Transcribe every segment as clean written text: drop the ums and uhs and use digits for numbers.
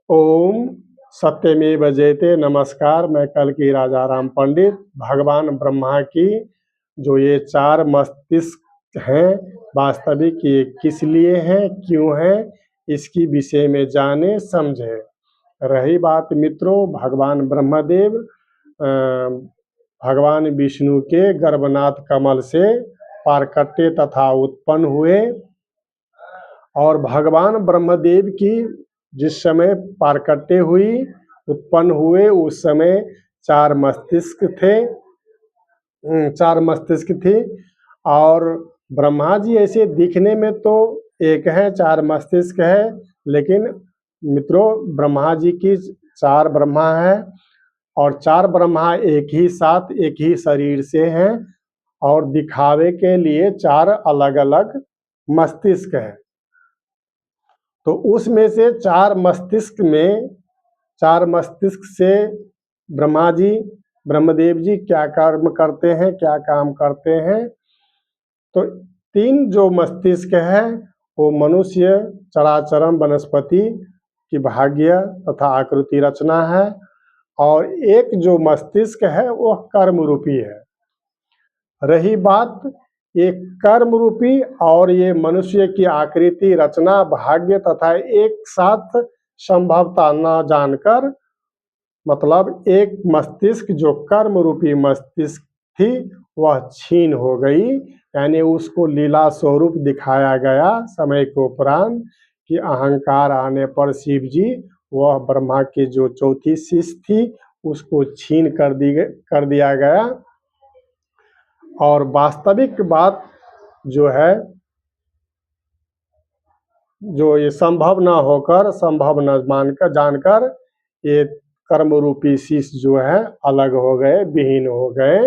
ओम सत्यमेव जयते। नमस्कार, मैं कल की राजा राम पंडित। भगवान ब्रह्मा की जो ये चार मस्तिष्क हैं, वास्तविक ये किस लिए हैं, क्यों हैं, इसकी विषय में जाने समझे। रही बात मित्रों भगवान ब्रह्मदेव भगवान विष्णु के गर्भनाथ कमल से पारकट्य तथा उत्पन्न हुए और भगवान ब्रह्मदेव की जिस समय पारकट्य हुई, उत्पन्न हुए, उस समय चार मस्तिष्क थे, चार मस्तिष्क थी। और ब्रह्मा जी ऐसे दिखने में तो एक है, चार मस्तिष्क है, लेकिन मित्रों ब्रह्मा जी की चार ब्रह्मा है और चार ब्रह्मा एक ही साथ एक ही शरीर से हैं और दिखावे के लिए चार अलग अलग मस्तिष्क है। तो उसमें से चार मस्तिष्क से ब्रह्मा जी ब्रह्मदेव जी क्या कर्म करते हैं, क्या काम करते हैं। तो तीन जो मस्तिष्क है वो मनुष्य, चराचरम, वनस्पति की भाग्य तथा आकृति रचना है और एक जो मस्तिष्क है वह कर्म रूपी है। रही बात ये कर्म रूपी और ये मनुष्य की आकृति रचना भाग्य तथा एक साथ संभवता न जानकर, मतलब एक मस्तिष्क जो कर्म रूपी मस्तिष्क थी वह छीन हो गई, यानी उसको लीला स्वरूप दिखाया गया समय के उपरांत कि अहंकार आने पर शिव जी वह ब्रह्मा की जो चौथी शीश थी उसको छीन कर दिया गया। और वास्तविक बात जो है, जो ये संभव न होकर, संभव न मानकर, जानकर ये कर्म रूपी शीश जो है अलग हो गए, विहीन हो गए।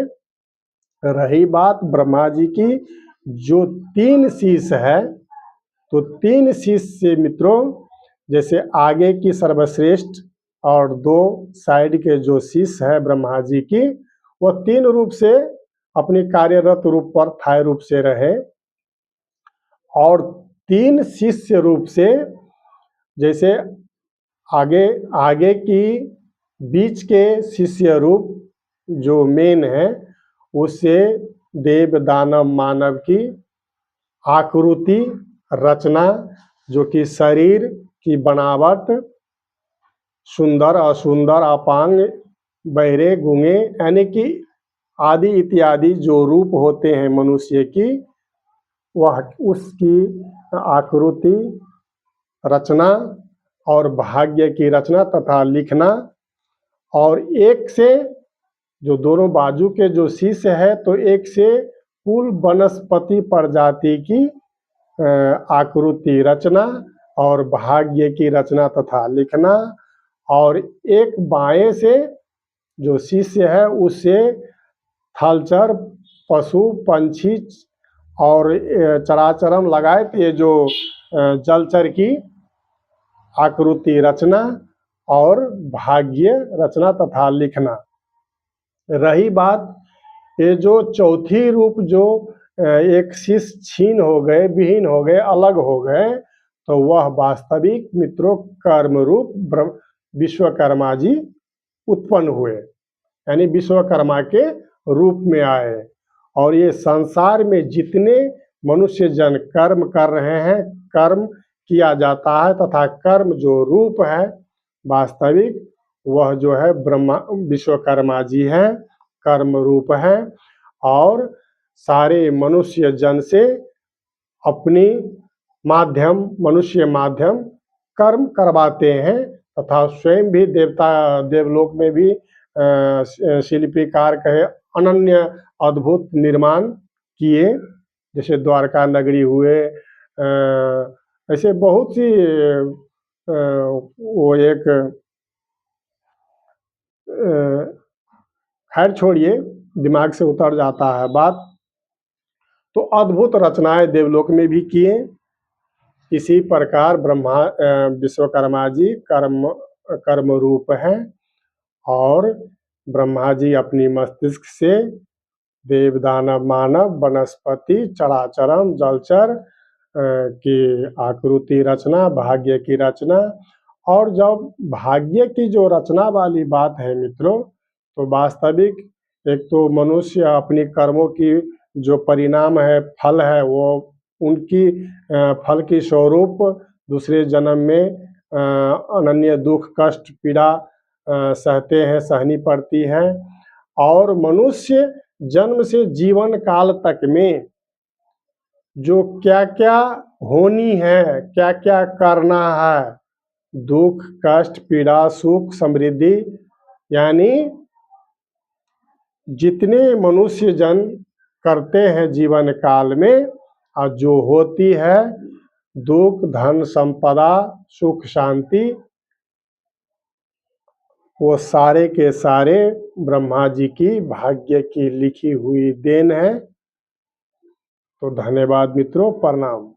रही बात ब्रह्मा जी की जो तीन शीश है, तो तीन शीश से मित्रों जैसे आगे की सर्वश्रेष्ठ और दो साइड के जो शीश है ब्रह्मा जी की, वह तीन रूप से अपनी कार्यरत रूप पर थाय रूप से रहे और तीन शिष्य रूप से, जैसे आगे आगे की बीच के शिष्य रूप जो मेन है उससे देव दानव मानव की आकृति रचना, जो कि शरीर की बनावट, सुंदर असुंदर, अपांग, बहरे, गूंगे, यानी कि आदि इत्यादि जो रूप होते हैं मनुष्य की, वह उसकी आकृति रचना और भाग्य की रचना तथा लिखना। और एक से जो दोनों बाजू के जो शीश है, तो एक से कुल वनस्पति प्रजाति की आकृति रचना और भाग्य की रचना तथा लिखना। और एक बाएं से जो शिष्य है उससे थलचर, पशु, पंछी और चराचरम लगाए ये जो जलचर की आकृति रचना और भाग्य रचना तथा लिखना। रही बात ये जो चौथी रूप जो एक शीश छीन हो गए, विहीन हो गए, अलग हो गए, तो वह वास्तविक मित्रों कर्म रूप विश्वकर्मा जी उत्पन्न हुए, यानी विश्वकर्मा के रूप में आए। और ये संसार में जितने मनुष्य जन कर्म कर रहे हैं, कर्म किया जाता है तथा कर्म जो रूप है वास्तविक, वह जो है ब्रह्मा विश्वकर्मा जी हैं, कर्म रूप है। और सारे मनुष्य जन से अपनी मनुष्य माध्यम कर्म करवाते हैं तथा स्वयं भी देवलोक में भी शिल्पीकार कहे अनन्य अद्भुत निर्माण किए, जैसे द्वारका नगरी हुए, ऐसे बहुत सी वो एक खैर छोड़िए, दिमाग से उतर जाता है बात। तो अद्भुत रचनाएं देवलोक में भी किए। इसी प्रकार विश्वकर्मा जी कर्म रूप हैं और ब्रह्मा जी अपनी मस्तिष्क से देव दानव मानव वनस्पति चराचरम जलचर की आकृति रचना, भाग्य की रचना और जब भाग्य की जो रचना वाली बात है मित्रों, तो वास्तविक एक तो मनुष्य अपनी कर्मों की जो परिणाम है, फल है, वो उनकी फल की स्वरूप दूसरे जन्म में अनन्य दुख, कष्ट, पीड़ा सहते हैं, सहनी पड़ती है। और मनुष्य जन्म से जीवन काल तक में जो क्या-क्या होनी है, क्या-क्या करना है, दुख, कष्ट, पीड़ा, सुख, समृद्धि, यानी जितने मनुष्य जन्म करते हैं जीवन काल में और जो होती है दुख, धन, संपदा, सुख, शांति, वो सारे के सारे ब्रह्मा जी की भाग्य की लिखी हुई देन है। तो धन्यवाद मित्रों, प्रणाम।